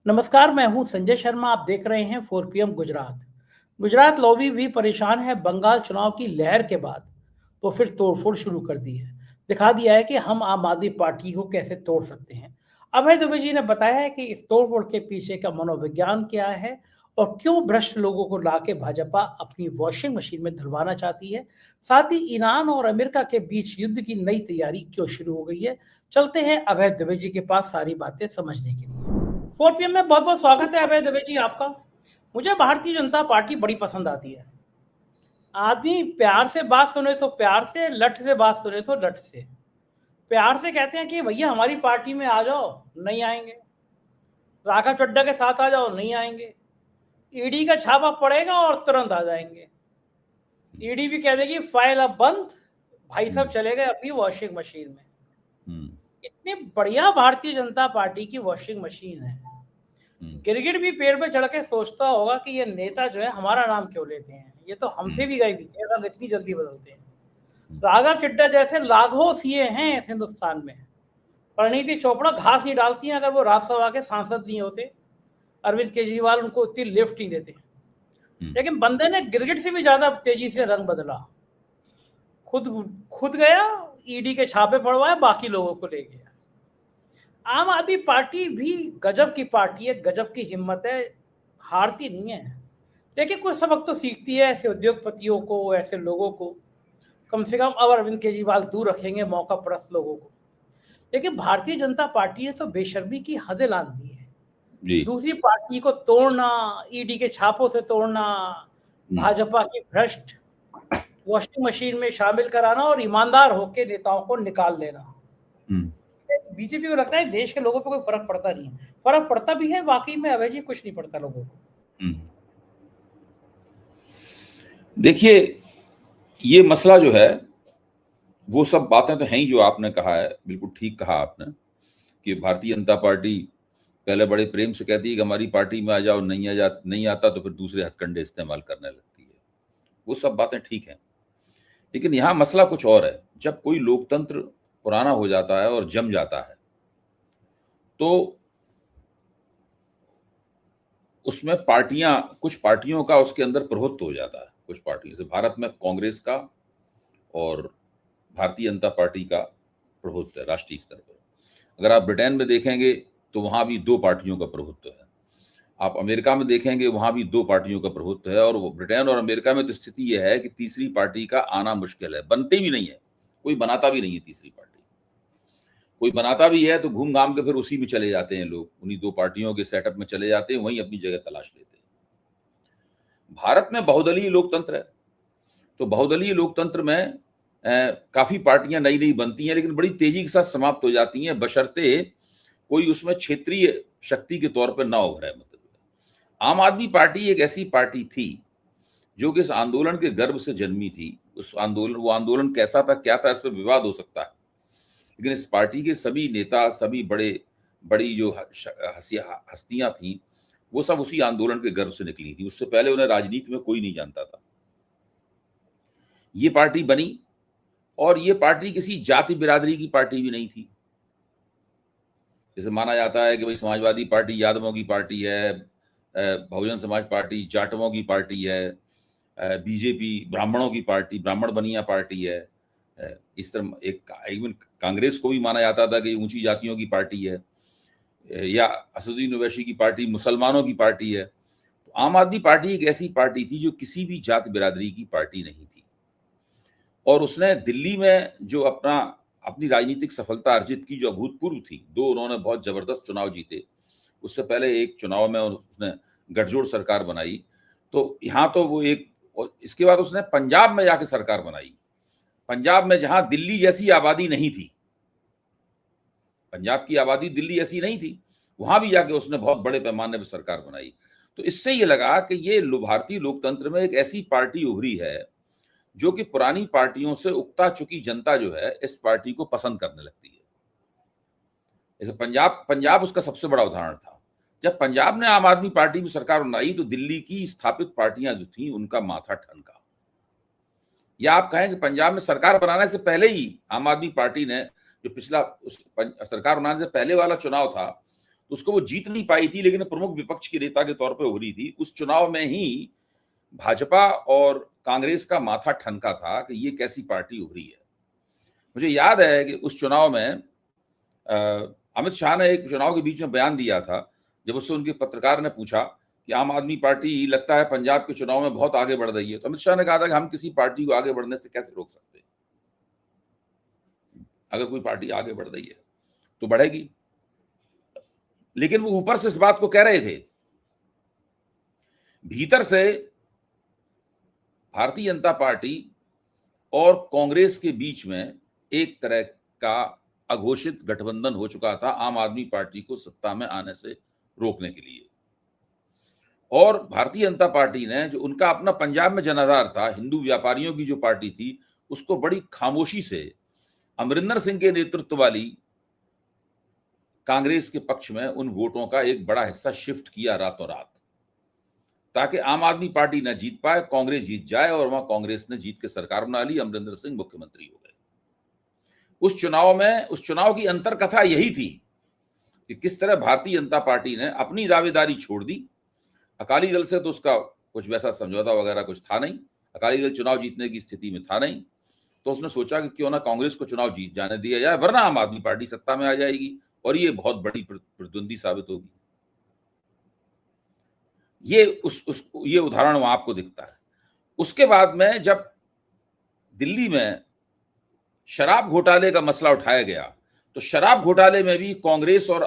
नमस्कार, मैं हूं संजय शर्मा। आप देख रहे हैं 4 PM गुजरात। गुजरात लॉबी भी परेशान है। बंगाल चुनाव की लहर के बाद तो फिर तोड़फोड़ शुरू कर दी है। दिखा दिया है कि हम आम आदमी पार्टी को कैसे तोड़ सकते हैं। अभय दुबे जी ने बताया है कि इस तोड़फोड़ के पीछे का मनोविज्ञान क्या है और क्यों भ्रष्ट लोगों को लाके भाजपा अपनी वॉशिंग मशीन में धुलवाना चाहती है। साथ ही ईरान और अमेरिका के बीच युद्ध की नई तैयारी क्यों शुरू हो गई है। चलते हैं अभय दुबे जी के पास सारी बातें समझने के लिए। 4 PM में बहुत बहुत स्वागत है अभय दुबे जी आपका। मुझे भारतीय जनता पार्टी बड़ी पसंद आती है। आदमी प्यार से बात सुने तो प्यार से, लठ से बात सुने तो लठ से। प्यार से कहते हैं कि भैया हमारी पार्टी में आ जाओ, नहीं आएंगे। राघव चड्ढा के साथ आ जाओ, नहीं आएंगे। ईडी का छापा पड़ेगा और तुरंत आ जाएंगे। ईडी भी कह देगी फाइल अब बंद, भाई साहब चले गए अपनी वॉशिंग मशीन में। इतनी बढ़िया भारतीय जनता पार्टी की वॉशिंग मशीन है। गिरगिट भी पेड़ पे चढ़ के सोचता होगा कि ये नेता जो है हमारा नाम क्यों लेते हैं, ये तो हमसे भी गए बीते रंग इतनी जल्दी बदलते हैं। राघव चड्ढा जैसे लाखों सीए हैं इस हिंदुस्तान में। परिणीति चोपड़ा घास नहीं डालती हैं अगर वो राज्यसभा के सांसद नहीं होते। अरविंद केजरीवाल उनको उतनी लिफ्ट नहीं देते। लेकिन बंदे ने गिरगिट से भी ज्यादा तेजी से रंग बदला। खुद खुद गया, ईडी के छापे पड़वाए, बाकी लोगों को ले गया। आम आदमी पार्टी भी गजब की पार्टी है, गजब की हिम्मत है, हारती नहीं है। लेकिन कुछ सबक तो सीखती है ऐसे उद्योगपतियों को, ऐसे लोगों को। कम से कम अब अरविंद केजरीवाल दूर रखेंगे मौका परस्त लोगों को। लेकिन भारतीय जनता पार्टी ने तो बेशर्मी की हदें लांघ दी है। दूसरी पार्टी को तोड़ना, ईडी के छापों से तोड़ना, भाजपा की भ्रष्ट वॉशिंग मशीन में शामिल कराना और ईमानदार होकर नेताओं को निकाल लेना। बीजेपी को लगता है देश के लोगों पे कोई फर्क पड़ता नहीं है। फर्क पड़ता भी है वाकई में अभय जी, कुछ नहीं पड़ता लोगों को। देखिए, ये मसला जो है वो सब बातें तो हैं ही जो आपने कहा है, बिल्कुल ठीक कहा आपने कि भारतीय जनता पार्टी पहले बड़े प्रेम से कहती है कि हमारी पार्टी में आ जाओ, नहीं आता तो फिर दूसरे हथकंडे इस्तेमाल करने लगती है। वो सब बातें ठीक हैं, लेकिन यहाँ मसला कुछ और है। जब कोई लोकतंत्र पुराना हो जाता है और जम जाता है तो उसमें कुछ पार्टियों का उसके अंदर प्रभुत्व हो जाता है। कुछ पार्टियों से भारत में कांग्रेस का और भारतीय जनता पार्टी का प्रभुत्व है राष्ट्रीय स्तर पर। अगर आप ब्रिटेन में देखेंगे तो वहां भी 2 पार्टियों का प्रभुत्व है। आप अमेरिका में देखेंगे वहां भी 2 पार्टियों का प्रभुत्व है। और ब्रिटेन और अमेरिका में तो स्थिति यह है कि तीसरी पार्टी का आना मुश्किल है, बनते भी नहीं है, कोई बनाता भी नहीं है तीसरी पार्टी। कोई बनाता भी है तो घूम घाम के फिर उसी में चले जाते हैं लोग, उन्हीं 2 पार्टियों के सेटअप में चले जाते हैं, वहीं अपनी जगह तलाश लेते हैं। भारत में बहुदलीय लोकतंत्र है, तो बहुदलीय लोकतंत्र में काफी पार्टियां नई नई बनती हैं, लेकिन बड़ी तेजी के साथ समाप्त हो जाती हैं, बशर्ते कोई उसमें क्षेत्रीय शक्ति के तौर पर ना उभरे। मतलब आम आदमी पार्टी एक ऐसी पार्टी थी जो कि इस आंदोलन के गर्भ से जन्मी थी। वो आंदोलन कैसा था, क्या था, इस पर विवाद हो सकता है, लेकिन इस पार्टी के सभी नेता, सभी बड़ी जो हस्तियां थी, वो सब उसी आंदोलन के गर्भ से निकली थी। उससे पहले उन्हें राजनीति में कोई नहीं जानता था। ये पार्टी बनी और ये पार्टी किसी जाति बिरादरी की पार्टी भी नहीं थी। जैसे माना जाता है कि भाई समाजवादी पार्टी यादवों की पार्टी है, बहुजन समाज पार्टी जाटवों की पार्टी है, बीजेपी ब्राह्मणों की पार्टी, ब्राह्मण बनिया पार्टी है। इस तरह एक कांग्रेस को भी माना जाता था कि ऊंची जातियों की पार्टी है, या असदुद्दीन ओवैसी की पार्टी मुसलमानों की पार्टी है। तो आम आदमी पार्टी एक ऐसी पार्टी थी जो किसी भी जाति बिरादरी की पार्टी नहीं थी। और उसने दिल्ली में जो अपनी राजनीतिक सफलता अर्जित की, जो अभूतपूर्व थी, 2 उन्होंने बहुत जबरदस्त चुनाव जीते। उससे पहले एक चुनाव में उसने गठजोड़ सरकार बनाई, तो यहाँ तो वो एक, और इसके बाद उसने पंजाब में जाके सरकार बनाई। पंजाब में जहां दिल्ली जैसी आबादी नहीं थी, पंजाब की आबादी दिल्ली ऐसी नहीं थी, वहां भी जाके उसने बहुत बड़े पैमाने पर सरकार बनाई। तो इससे ये लगा कि ये भारतीय लोकतंत्र में एक ऐसी पार्टी उभरी है जो कि पुरानी पार्टियों से उकता चुकी जनता जो है इस पार्टी को पसंद करने लगती है। जैसे पंजाब उसका सबसे बड़ा उदाहरण था। जब पंजाब ने आम आदमी पार्टी की सरकार बनाई तो दिल्ली की स्थापित पार्टियां जो थी उनका माथा ठनका। या आप कहें कि पंजाब में सरकार बनाने से पहले ही आम आदमी पार्टी ने जो पिछला सरकार बनाने से पहले वाला चुनाव था, तो उसको वो जीत नहीं पाई थी, लेकिन प्रमुख विपक्ष के नेता के तौर पर उभरी थी। उस चुनाव में ही भाजपा और कांग्रेस का माथा ठनका था कि ये कैसी पार्टी उभरी है। मुझे याद है कि उस चुनाव में अमित शाह ने एक चुनाव के बीच में बयान दिया था, जब उससे उनके पत्रकार ने पूछा कि आम आदमी पार्टी लगता है पंजाब के चुनाव में बहुत आगे बढ़ रही है, तो अमित शाह ने कहा था कि हम किसी पार्टी को आगे बढ़ने से कैसे रोक सकते हैं। अगर कोई पार्टी आगे बढ़ रही है तो बढ़ेगी। लेकिन वो ऊपर से इस बात को कह रहे थे, भीतर से भारतीय जनता पार्टी और कांग्रेस के बीच में एक तरह का अघोषित गठबंधन हो चुका था आम आदमी पार्टी को सत्ता में आने से रोकने के लिए। और भारतीय जनता पार्टी ने, जो उनका अपना पंजाब में जनाधार था, हिंदू व्यापारियों की जो पार्टी थी, उसको बड़ी खामोशी से अमरिंदर सिंह के नेतृत्व वाली कांग्रेस के पक्ष में उन वोटों का एक बड़ा हिस्सा शिफ्ट किया रातों रात, ताकि आम आदमी पार्टी न जीत पाए, कांग्रेस जीत जाए। और वहां कांग्रेस ने जीत के सरकार बना ली, अमरिंदर सिंह मुख्यमंत्री हो गए। उस चुनाव की अंतर कथा यही थी कि किस तरह भारतीय जनता पार्टी ने अपनी दावेदारी छोड़ दी। अकाली दल से तो उसका कुछ वैसा समझौता वगैरह कुछ था नहीं, अकाली दल चुनाव जीतने की स्थिति में था नहीं, तो उसने सोचा कि क्यों ना कांग्रेस को चुनाव जीत जाने दिया जाए, वरना आम आदमी पार्टी सत्ता में आ जाएगी और ये बहुत बड़ी प्रतिद्वंदी साबित होगी। ये उदाहरण वहां आपको दिखता है। उसके बाद में जब दिल्ली में शराब घोटाले का मसला उठाया गया, तो शराब घोटाले में भी कांग्रेस और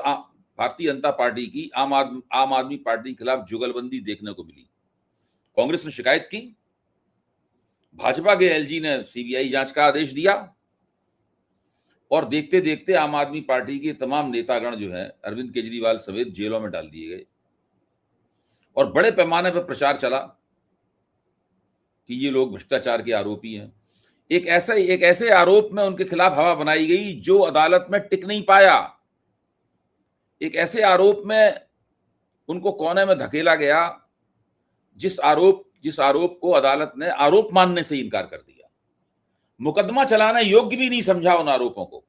भारतीय जनता पार्टी की आम आदमी पार्टी के खिलाफ जुगलबंदी देखने को मिली। कांग्रेस ने शिकायत की, भाजपा के एलजी ने सीबीआई जांच का आदेश दिया, और देखते देखते आम आदमी पार्टी के तमाम नेतागण जो है अरविंद केजरीवाल समेत जेलों में डाल दिए गए। और बड़े पैमाने पर प्रचार चला कि ये लोग भ्रष्टाचार के आरोपी हैं। एक ऐसे आरोप में उनके खिलाफ हवा बनाई गई जो अदालत में टिक नहीं पाया। एक ऐसे आरोप में उनको कोने में धकेला गया जिस आरोप को अदालत ने आरोप मानने से इनकार कर दिया, मुकदमा चलाने योग्य भी नहीं समझा उन आरोपों को।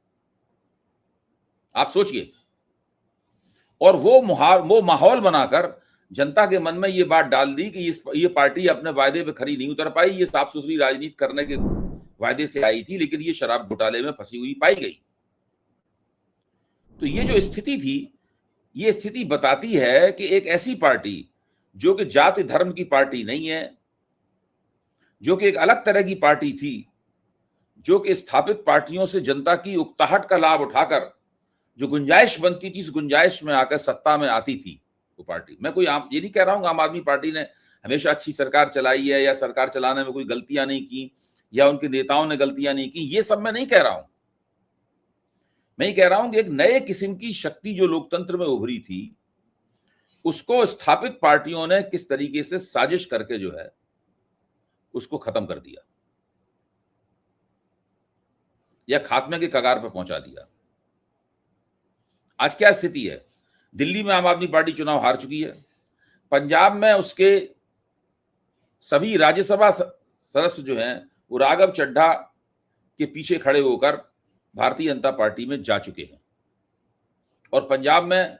आप सोचिए। और वो माहौल बनाकर जनता के मन में ये बात डाल दी कि ये पार्टी अपने वायदे पे खरी नहीं उतर पाई, ये साफ सुथरी राजनीति करने के वायदे से आई थी, लेकिन ये शराब घोटाले में फंसी हुई पाई गई। तो ये जो स्थिति थी, ये स्थिति बताती है कि एक ऐसी पार्टी जो कि जाति धर्म की पार्टी नहीं है, जो कि एक अलग तरह की पार्टी थी, जो कि स्थापित पार्टियों से जनता की उकताहट का लाभ उठाकर जो गुंजाइश बनती थी, उस गुंजाइश में आकर सत्ता में आती थी वो पार्टी। मैं ये नहीं कह रहा हूं आम आदमी पार्टी ने हमेशा अच्छी सरकार चलाई है या सरकार चलाने में कोई गलतियां नहीं की या उनके नेताओं ने गलतियां नहीं की, ये सब मैं नहीं कह रहा हूं। मैं ये कह रहा हूं कि एक नए किस्म की शक्ति जो लोकतंत्र में उभरी थी, उसको स्थापित पार्टियों ने किस तरीके से साजिश करके जो है उसको खत्म कर दिया या खात्मे के कगार पर पहुंचा दिया। आज क्या स्थिति है? दिल्ली में आम आदमी पार्टी चुनाव हार चुकी है। पंजाब में उसके सभी राज्यसभा सदस्य जो हैं वो राघव चड्ढा के पीछे खड़े होकर भारतीय जनता पार्टी में जा चुके हैं। और पंजाब में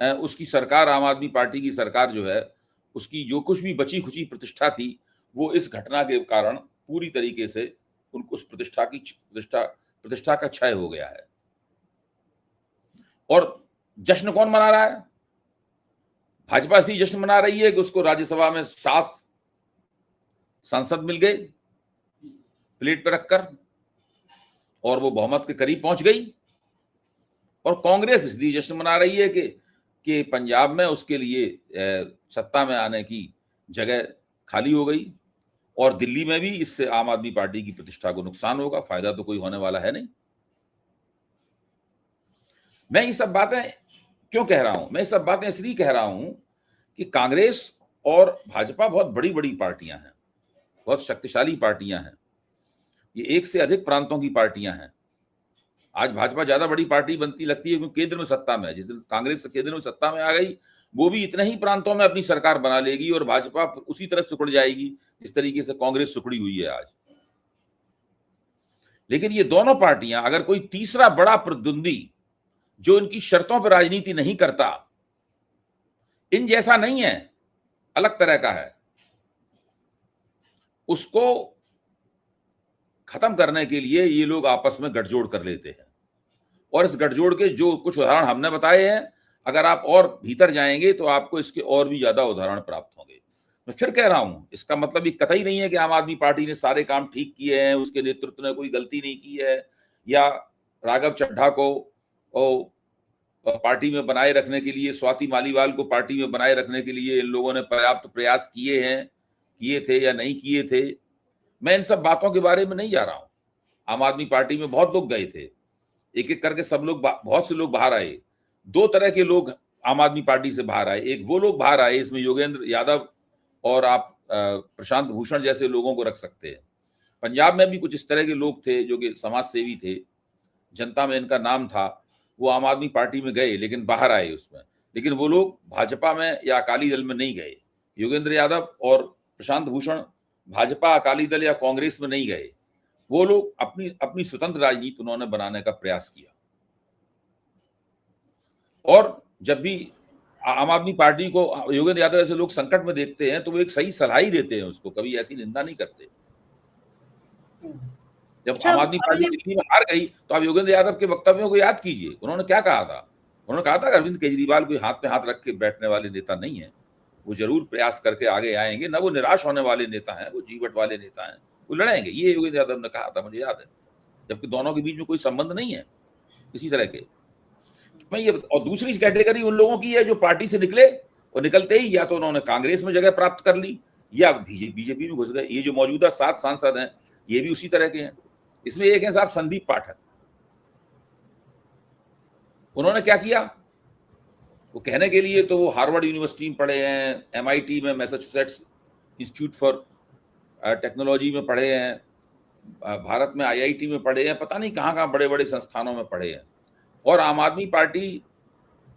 उसकी सरकार, आम आदमी पार्टी की सरकार जो है, उसकी जो कुछ भी बची खुची प्रतिष्ठा थी, वो इस घटना के कारण पूरी तरीके से उनको उस प्रतिष्ठा का क्षय हो गया है। और जश्न कौन मना रहा है? भाजपा इसलिए जश्न मना रही है कि उसको राज्यसभा में 7 सांसद मिल गए प्लेट पर रखकर, और वो बहुमत के करीब पहुंच गई। और कांग्रेस इसलिए जश्न मना रही है कि पंजाब में उसके लिए सत्ता में आने की जगह खाली हो गई, और दिल्ली में भी इससे आम आदमी पार्टी की प्रतिष्ठा को नुकसान होगा, फायदा तो कोई होने वाला है नहीं। मैं ये सब बातें क्यों कह रहा हूं? मैं ये सब बातें इसलिए कह रहा हूं कि कांग्रेस और भाजपा बहुत बड़ी बड़ी पार्टियां हैं, बहुत शक्तिशाली पार्टियां हैं। ये एक से अधिक प्रांतों की पार्टियां हैं। आज भाजपा ज्यादा बड़ी पार्टी बनती लगती है क्योंकि केंद्र में सत्ता में है। जिस दिन कांग्रेस केंद्र में सत्ता में आ गई, वो भी इतने ही प्रांतों में अपनी सरकार बना लेगी और भाजपा उसी तरह सिकुड़ जाएगी जिस तरीके से कांग्रेस सिकुड़ी हुई है आज। लेकिन ये दोनों पार्टियां, अगर कोई तीसरा बड़ा प्रतिद्वंदी जो इनकी शर्तों पर राजनीति नहीं करता, इन जैसा नहीं है, अलग तरह का है। उसको खत्म करने के लिए ये लोग आपस में गठजोड़ कर लेते हैं, और इस गठजोड़ के जो कुछ उदाहरण हमने बताए हैं, अगर आप और भीतर जाएंगे तो आपको इसके और भी ज्यादा उदाहरण प्राप्त होंगे। मैं फिर कह रहा हूं, इसका मतलब ये कतई नहीं है कि आम आदमी पार्टी ने सारे काम ठीक किए हैं, उसके नेतृत्व ने कोई गलती नहीं की है, या राघव चड्ढा को पार्टी में बनाए रखने के लिए, स्वाति मालीवाल को पार्टी में बनाए रखने के लिए इन लोगों ने पर्याप्त प्रयास किए थे या नहीं किए थे। मैं इन सब बातों के बारे में नहीं जा रहा हूं। आम आदमी पार्टी में बहुत लोग गए थे, एक एक करके सब लोग, बहुत से लोग बाहर आए। दो तरह के लोग आम आदमी पार्टी से बाहर आए। एक वो लोग बाहर आए, इसमें योगेंद्र यादव और आप प्रशांत भूषण जैसे लोगों को रख सकते हैं। पंजाब में भी कुछ इस तरह के लोग थे जो कि समाज सेवी थे, जनता में इनका नाम था, वो आम आदमी पार्टी में गए लेकिन बाहर आए उसमें। लेकिन वो लोग भाजपा में या अकाली दल में नहीं गए। योगेंद्र यादव और प्रशांत भूषण भाजपा, अकाली दल या कांग्रेस में नहीं गए। वो लोग अपनी अपनी स्वतंत्र राजनीति उन्होंने बनाने का प्रयास किया। और जब भी आम आदमी पार्टी को योगेंद्र यादव ऐसे लोग संकट में देखते हैं तो वो एक सही सलाह ही देते हैं उसको, कभी ऐसी निंदा नहीं करते। जब अच्छा, आम आदमी पार्टी दिल्ली में हार गई तो आप योगेंद्र यादव के वक्तव्यों को याद कीजिए, उन्होंने क्या कहा था। उन्होंने कहा था कि अरविंद केजरीवाल कोई हाथ में हाथ रख के बैठने वाले नेता नहीं है, वो जरूर प्रयास करके आगे आएंगे, ना वो निराश होने वाले नेता हैं, वो जीवट वाले नेता हैं, वो लड़ेंगे, ये योगेंद्र यादव ने कहा था, मुझे याद है। जबकि दोनों के बीच में कोई संबंध नहीं है इसी तरह के। मैं ये, और दूसरी कैटेगरी उन लोगों की है जो पार्टी से निकले और निकलते ही या तो उन्होंने कांग्रेस में जगह प्राप्त कर ली या बीजेपी में घुस गए। ये जो मौजूदा 7 सांसद हैं ये भी उसी तरह के हैं। इसमें एक है साहब संदीप पाठक। उन्होंने क्या किया, वो कहने के लिए तो वो हार्वर्ड यूनिवर्सिटी में पढ़े हैं, MIT में, मैसाचुसेट्स इंस्टीट्यूट फॉर टेक्नोलॉजी में पढ़े हैं, भारत में IIT में पढ़े हैं, पता नहीं कहाँ कहाँ बड़े बड़े संस्थानों में पढ़े हैं। और आम आदमी पार्टी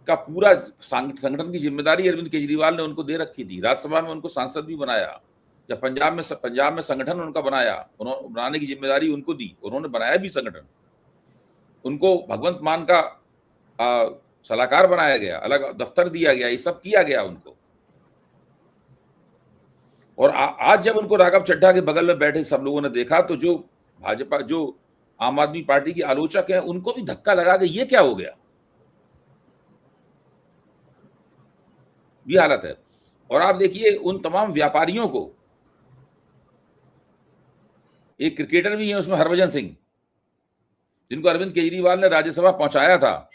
का पूरा संगठन की जिम्मेदारी अरविंद केजरीवाल ने उनको दे रखी थी। राज्यसभा में उनको सांसद भी बनाया। जब पंजाब में संगठन उनका बनाया, उन्होंने बनाने की जिम्मेदारी उनको दी, उन्होंने बनाया भी संगठन। उनको भगवंत मान का सलाहकार बनाया गया, अलग दफ्तर दिया गया, ये सब किया गया उनको। और आज जब उनको राघव चड्ढा के बगल में बैठे सब लोगों ने देखा तो जो भाजपा, जो आम आदमी पार्टी की आलोचक है, उनको भी धक्का लगा कि ये क्या हो गया, ये हालत है। और आप देखिए उन तमाम व्यापारियों को, एक क्रिकेटर भी है उसमें, हरभजन सिंह, जिनको अरविंद केजरीवाल ने राज्यसभा पहुंचाया था,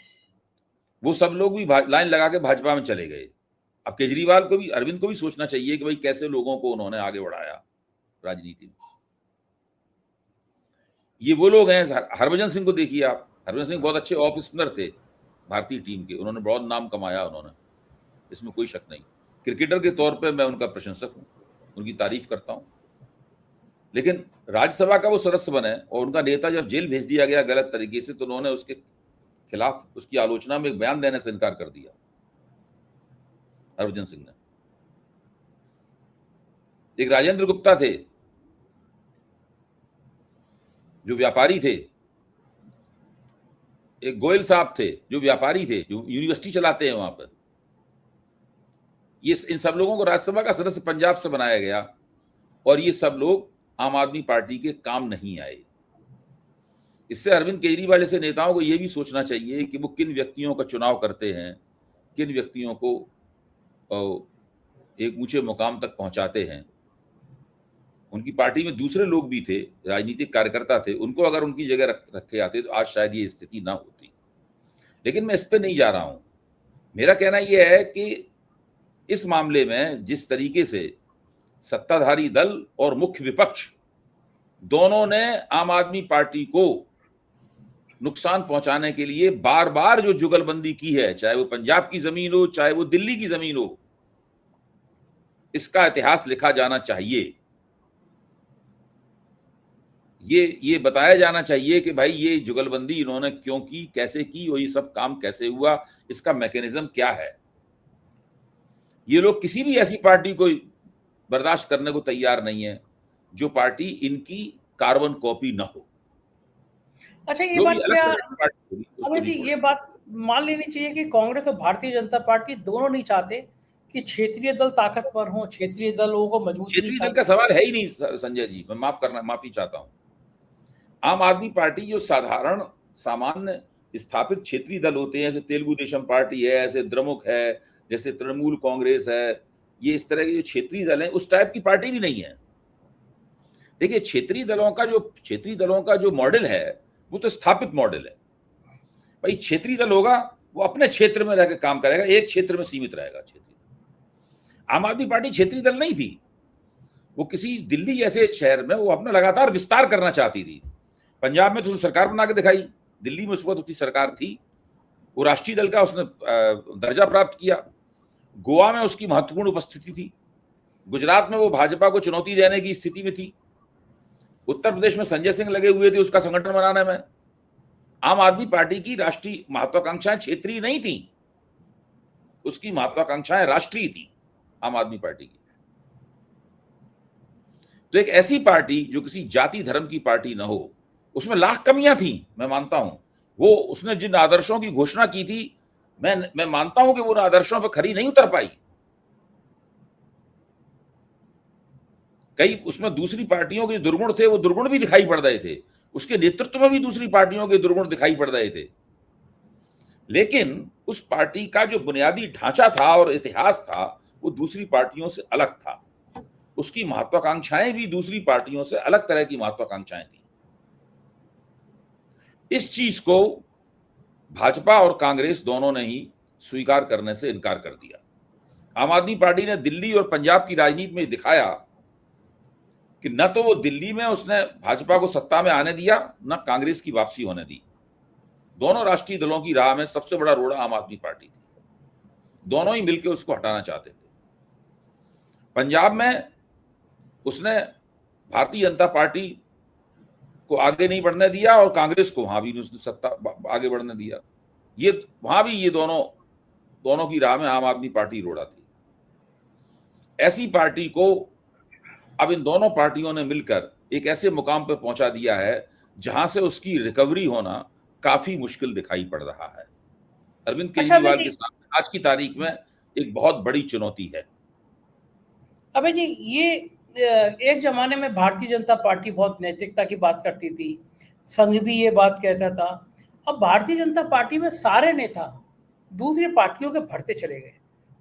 वो सब लोग भी लाइन लगा के भाजपा में चले गए। अब केजरीवाल को भी, अरविंद को भी सोचना चाहिए कि भाई कैसे लोगों को उन्होंने आगे बढ़ाया राजनीति में। ये वो लोग हैं। हरभजन सिंह को देखिए आप, हरभजन सिंह बहुत अच्छे ऑफ स्पिनर थे भारतीय टीम के, उन्होंने बहुत नाम कमाया उन्होंने, इसमें कोई शक नहीं। क्रिकेटर के तौर पे मैं उनका प्रशंसक हूँ, उनकी तारीफ करता हूँ। लेकिन राज्यसभा का वो सदस्य बने और उनका नेता जब जेल भेज दिया गया गलत तरीके से, तो उन्होंने उसके खिलाफ, उसकी आलोचना में एक बयान देने से इनकार कर दिया हरभजन सिंह ने। एक राजेंद्र गुप्ता थे जो व्यापारी थे, एक गोयल साहब थे जो व्यापारी थे, जो यूनिवर्सिटी चलाते हैं वहां पर। ये इन सब लोगों को राज्यसभा का सदस्य पंजाब से बनाया गया और ये सब लोग आम आदमी पार्टी के काम नहीं आए। इससे अरविंद केजरीवाल जैसे नेताओं को यह भी सोचना चाहिए कि वो किन व्यक्तियों का चुनाव करते हैं, किन व्यक्तियों को एक ऊंचे मुकाम तक पहुंचाते हैं। उनकी पार्टी में दूसरे लोग भी थे, राजनीतिक कार्यकर्ता थे, उनको अगर उनकी जगह रखे जाते तो आज शायद ये स्थिति ना होती। लेकिन मैं इस पे नहीं जा रहा हूं। मेरा कहना यह है कि इस मामले में जिस तरीके से सत्ताधारी दल और मुख्य विपक्ष दोनों ने आम आदमी पार्टी को नुकसान पहुंचाने के लिए बार बार जो जुगलबंदी की है, चाहे वो पंजाब की जमीन हो, चाहे वो दिल्ली की जमीन हो, इसका इतिहास लिखा जाना चाहिए। ये बताया जाना चाहिए कि भाई ये जुगलबंदी इन्होंने क्यों की, कैसे की और ये सब काम कैसे हुआ, इसका मैकेनिज्म क्या है। ये लोग किसी भी ऐसी पार्टी को बर्दाश्त करने को तैयार नहीं है जो पार्टी इनकी कार्बन कॉपी ना हो। अच्छा, ये बात क्या अमित जी, ये बात मान लेनी चाहिए कि कांग्रेस और भारतीय जनता पार्टी दोनों नहीं चाहते कि क्षेत्रीय दल ताकतवर हों, क्षेत्रीय दलों को मजबूत नहीं क्षेत्रीय दल का सवाल है ही नहीं संजय जी, मैं माफी चाहता हूं। आम आदमी पार्टी जो साधारण सामान्य स्थापित क्षेत्रीय दल होते हैं, जैसे तेलुगु देशम पार्टी है, ऐसे द्रमुक है, जैसे तृणमूल कांग्रेस है, ये इस तरह के जो क्षेत्रीय दल हैं उस टाइप की पार्टी भी नहीं है। देखिए क्षेत्रीय दलों का जो मॉडल है वो तो स्थापित मॉडल है। भाई क्षेत्रीय दल होगा वो अपने क्षेत्र में रहकर काम करेगा, एक क्षेत्र में सीमित रहेगा क्षेत्रीय दल। आम आदमी पार्टी क्षेत्रीय दल नहीं थी, वो किसी दिल्ली जैसे शहर में वो अपना लगातार विस्तार करना चाहती थी। पंजाब में तो सरकार बना के दिखाई, दिल्ली में उस वक्त उसकी सरकार थी, वो राष्ट्रीय दल का उसने दर्जा प्राप्त किया। गोवा में उसकी महत्वपूर्ण उपस्थिति थी, गुजरात में वो भाजपा को चुनौती देने की स्थिति में थी, उत्तर प्रदेश में संजय सिंह लगे हुए थे उसका संगठन बनाने में। आम आदमी पार्टी की राष्ट्रीय महत्वाकांक्षाएं क्षेत्रीय नहीं थी, उसकी महत्वाकांक्षाएं राष्ट्रीय थी आम आदमी पार्टी की। तो एक ऐसी पार्टी जो किसी जाति धर्म की पार्टी न हो, उसमें लाख कमियां थी, मैं मानता हूं। वो उसने जिन आदर्शों की घोषणा की थी, मैं मानता हूं कि वो उन आदर्शों पर खरी नहीं उतर पाई। कई उसमें दूसरी पार्टियों के दुर्गुण थे, वो दुर्गुण भी दिखाई पड़ रहे थे, उसके नेतृत्व में भी दूसरी पार्टियों के दुर्गुण दिखाई पड़ रहे थे। लेकिन उस पार्टी का जो बुनियादी ढांचा था और इतिहास था वो दूसरी पार्टियों से अलग था, उसकी महत्वाकांक्षाएं भी दूसरी पार्टियों से अलग तरह की महत्वाकांक्षाएं थी। इस चीज को भाजपा और कांग्रेस दोनों ने ही स्वीकार करने से इनकार कर दिया। आम आदमी पार्टी ने दिल्ली और पंजाब की राजनीति में दिखाया कि न तो वो दिल्ली में उसने भाजपा को सत्ता में आने दिया, न कांग्रेस की वापसी होने दी। दोनों राष्ट्रीय दलों की राह में सबसे बड़ा रोड़ा आम आदमी पार्टी थी, दोनों ही मिलकर उसको हटाना चाहते थे। पंजाब में उसने भारतीय जनता पार्टी को आगे नहीं बढ़ने दिया और कांग्रेस को वहां भी उसने सत्ता आगे बढ़ने दिया। ये वहां भी ये दोनों की राह में आम आदमी पार्टी रोड़ा थी। ऐसी पार्टी को अब इन दोनों पार्टियों ने मिलकर एक ऐसे मुकाम पर पहुंचा दिया है जहां से उसकी रिकवरी होना काफी मुश्किल दिखाई पड़ रहा है। अरविंद केजरीवाल के सामने आज की तारीख में एक बहुत बड़ी चुनौती है। अबे जी, ये एक जमाने में भारतीय जनता पार्टी बहुत नैतिकता की बात करती थी, संघ भी ये बात कहता था। अब भारतीय जनता पार्टी में सारे नेता दूसरी पार्टियों के भरते चले गए,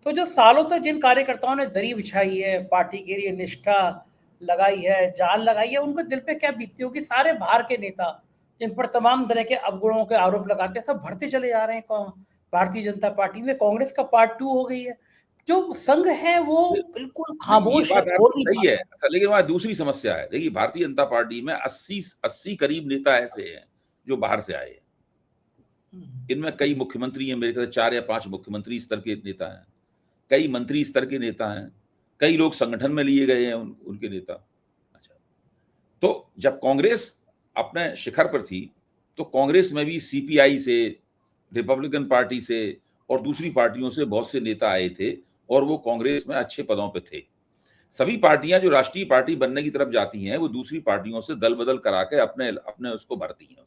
तो जो सालों तक जिन कार्यकर्ताओं ने दरी बिछाई है, पार्टी के लिए निष्ठा लगाई है, जान लगाई है, उनको दिल पे क्या बीतती होगी। सारे बाहर के नेता जिन पर तमाम तरह के अवगुणों के आरोप लगाते हैं, सब भरते चले जा रहे हैं भारतीय जनता पार्टी में। कांग्रेस का पार्ट 2 हो गई है, जो संघ है वो बिल्कुल खामोश है, बोल नहीं सही है। लेकिन वहां दूसरी समस्या है। देखिए भारतीय जनता पार्टी में 80 करीब नेता ऐसे हैं जो बाहर से आए हैं। इनमें कई मुख्यमंत्री हैं, मेरे ख्याल से 4 या 5 मुख्यमंत्री स्तर के नेता हैं, कई मंत्री स्तर के नेता हैं, कई लोग संगठन में लिए गए हैं उनके नेता। अच्छा, तो जब कांग्रेस अपने शिखर पर थी तो कांग्रेस में भी सीपीआई से, रिपब्लिकन पार्टी से और दूसरी पार्टियों से बहुत से नेता आए थे और वो कांग्रेस में अच्छे पदों पे थे। सभी पार्टियां जो राष्ट्रीय पार्टी बनने की तरफ जाती हैं वो दूसरी पार्टियों से दल बदल करा के अपने उसको भरती हैं।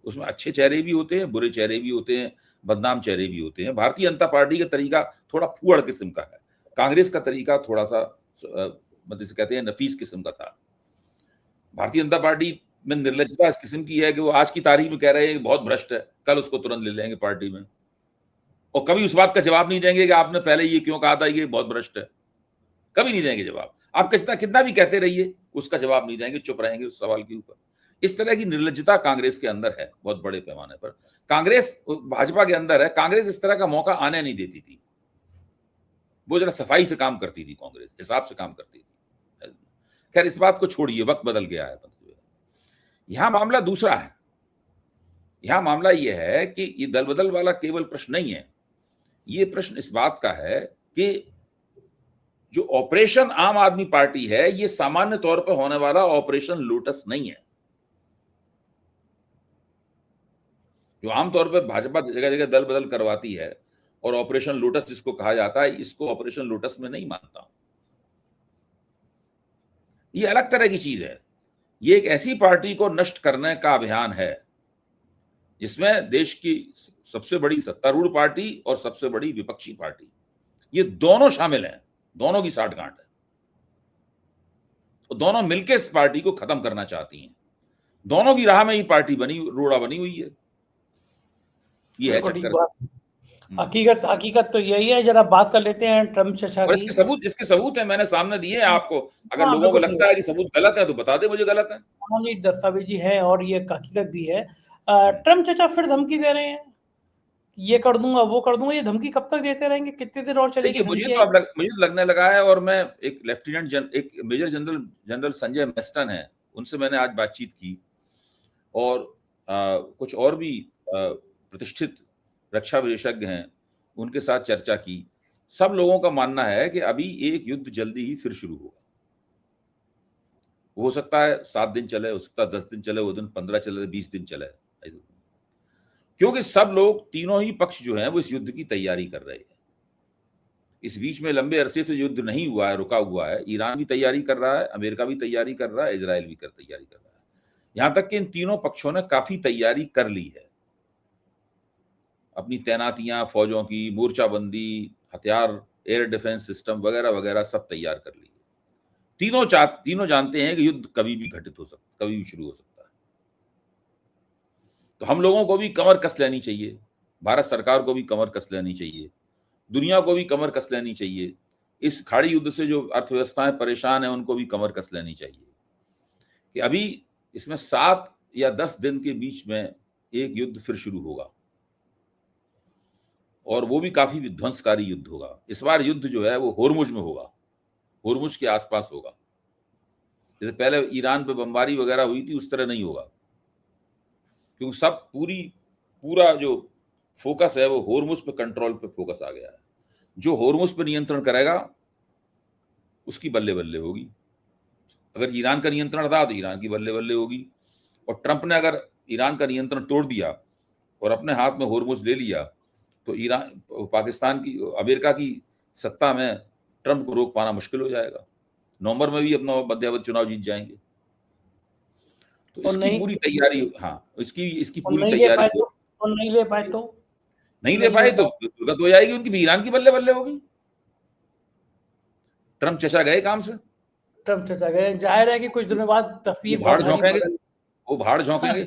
उसमें अच्छे चेहरे भी होते हैं, बुरे चेहरे भी होते हैं, बदनाम चेहरे भी होते हैं। भारतीय जनता पार्टी का तरीका थोड़ा फूहड़ किस्म का है, कांग्रेस का तरीका थोड़ा सा मतलब कहते हैं नफीस किस्म का था। भारतीय जनता पार्टी में निर्लजता इस किस्म की है कि वो आज की तारीख में कह रहे हैं बहुत भ्रष्ट है, कल उसको तुरंत ले लेंगे पार्टी में, और कभी उस बात का जवाब नहीं देंगे कि आपने पहले ये क्यों कहा था, ये बहुत भ्रष्ट है। कभी नहीं देंगे जवाब। आप कितना भी कहते रहिए, उसका जवाब नहीं देंगे, चुप रहेंगे उस सवाल के ऊपर। इस तरह की निर्लजता कांग्रेस के अंदर है बहुत बड़े पैमाने पर। कांग्रेस भाजपा के अंदर है, कांग्रेस इस तरह का मौका आने नहीं देती थी। वो जरा सफाई से काम करती थी, कांग्रेस हिसाब से काम करती थी। खैर इस बात को छोड़िए, वक्त बदल गया है। यहां मामला दूसरा है। यहां मामला यह है कि ये दल बदल वाला केवल प्रश्न नहीं है, ये प्रश्न इस बात का है कि जो ऑपरेशन आम आदमी पार्टी है ये सामान्य तौर पर होने वाला ऑपरेशन लोटस नहीं है। जो आमतौर पर भाजपा जगह जगह दल बदल करवाती है और ऑपरेशन लोटस जिसको कहा जाता है, इसको ऑपरेशन लोटस में नहीं मानता। ये अलग तरह की चीज है। ये एक ऐसी पार्टी को नष्ट करने का अभियान है जिसमें देश की सबसे बड़ी सत्तारूढ़ पार्टी और सबसे बड़ी विपक्षी पार्टी ये दोनों शामिल हैं, दोनों की साठगांठ है, तो दोनों मिलकर इस पार्टी को खत्म करना चाहती हैं। दोनों की राह में ही पार्टी रोड़ा बनी हुई है। ये है चक्कर। हकीकत तो यही है। जरा बात कर लेते हैं ट्रम्प चचा और की। इसके सबूत है, मैंने सामने दिए हैं आपको। अगर हाँ, लोगों को बिल्कुल सही लगता है कि सबूत गलत है तो बता दे मुझे गलत है। हाँ, नहीं, दस्तावेजी है और ये हकीकत भी है। ट्रम्प चचा फिर धमकी दे रहे हैं, ये कर दूंगा वो कर दूंगा। ये धमकी कब तक देते रहेंगे? कितने दिन और चलेगी देखिए, धमकी? मुझे तो लगने लगा है, और मैं एक एक मेजर जनरल संजय मेस्टन है, उनसे मैंने आज बातचीत की, और कुछ और भी प्रतिष्ठित रक्षा विशेषज्ञ हैं, उनके साथ चर्चा की। सब लोगों का मानना है कि अभी एक युद्ध जल्दी ही फिर शुरू होगा। हो सकता है 7 दिन चले, हो सकता है 10 दिन चले, वो दिन 15 चले, 20 दिन चले, क्योंकि सब लोग, तीनों ही पक्ष जो हैं वो इस युद्ध की तैयारी कर रहे हैं। इस बीच में लंबे अरसे से युद्ध नहीं हुआ है, रुका हुआ है। ईरान भी तैयारी कर रहा है, अमेरिका भी तैयारी कर रहा है, इजराइल भी तैयारी कर रहा है। यहां तक कि इन तीनों पक्षों ने काफी तैयारी कर ली है, अपनी तैनातियां, फौजों की मोर्चाबंदी, हथियार, एयर डिफेंस सिस्टम वगैरह वगैरह सब तैयार कर ली है। तीनों जानते हैं कि युद्ध कभी भी घटित हो सकता, कभी भी शुरू हो सकता है। तो हम लोगों को भी कमर कस लेनी चाहिए, भारत सरकार को भी कमर कस लेनी चाहिए, दुनिया को भी कमर कस लेनी चाहिए। इस खाड़ी युद्ध से जो अर्थव्यवस्थाएं परेशान हैं उनको भी कमर कस लेनी चाहिए कि अभी इसमें 7 या 10 दिन के बीच में एक युद्ध फिर शुरू होगा, और वो भी काफी विध्वंसकारी युद्ध होगा। इस बार युद्ध जो है वो होर्मुज में होगा, होर्मुज के आसपास होगा। जैसे पहले ईरान पे बमबारी वगैरह हुई थी उस तरह नहीं होगा, क्योंकि सब पूरा जो फोकस है वो होर्मुज पे, कंट्रोल पे फोकस आ गया है। जो होर्मुज पे नियंत्रण करेगा उसकी बल्ले बल्ले होगी। अगर ईरान का नियंत्रण था तो ईरान की बल्ले बल्ले होगी, और ट्रंप ने अगर ईरान का नियंत्रण तोड़ दिया और अपने हाथ में होर्मुज ले लिया तो ईरान, पाकिस्तान की, अमेरिका की सत्ता में ट्रंप को रोक पाना मुश्किल हो जाएगा। नवंबर में भी अपना मध्यावधि चुनाव जीत जाएंगे। तो इसकी पूरी तैयारी, इसकी पूरी तैयारी नहीं ले पाए तो नहीं ले पाए तो दुर्गत हो जाएगी उनकी, भी ईरान की बल्ले बल्ले होगी। ट्रंप चचा गए काम से, ट्रंप चचा गए, जाहिर है कि कुछ दिनों बाद तस्वीर वो भाड़ झोंकेंगे।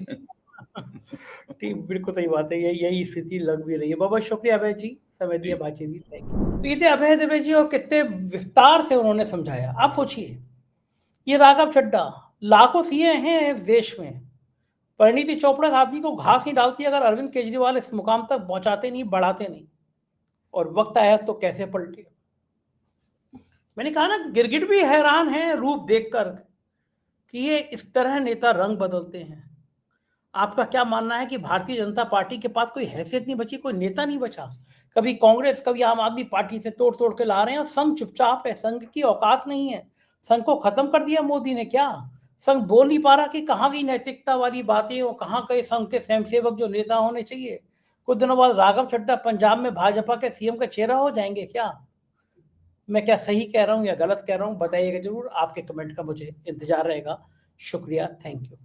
ठीक, बिल्कुल सही बात है। यही स्थिति लग भी रही है। बहुत शुक्रिया अभय जी, समय दिए, बातचीत की, थैंक यू। तो ये थे अभय दुबे जी, और कितने विस्तार से उन्होंने समझाया। आप सोचिए, ये राघव चड्ढा, लाखों सीए हैं इस देश में, परिणीति चोपड़ा आदमी को घास नहीं डालती अगर अरविंद केजरीवाल इस मुकाम तक पहुंचाते नहीं, बढ़ाते नहीं, और वक्त आया तो कैसे पलटे। मैंने कहा ना, गिरगिट भी हैरान है रूप देखकर कि ये इस तरह नेता रंग बदलते हैं। आपका क्या मानना है कि भारतीय जनता पार्टी के पास कोई हैसियत नहीं बची, कोई नेता नहीं बचा? कभी कांग्रेस, कभी आम आदमी पार्टी से तोड़ तोड़ के ला रहे हैं। संघ चुपचाप है, संघ की औकात नहीं है। संघ को खत्म कर दिया मोदी ने क्या? संघ बोल नहीं पा रहा कि कहाँ गई नैतिकता वाली बातें, और कहाँ गए संघ के स्वयंसेवक जो नेता होने चाहिए? कुछ दिनों बाद राघव चड्ढा पंजाब में भाजपा के सीएम का चेहरा हो जाएंगे क्या? मैं क्या सही कह रहा हूँ या गलत कह रहा हूँ, बताइएगा जरूर। आपके कमेंट का मुझे इंतजार रहेगा। शुक्रिया, थैंक यू।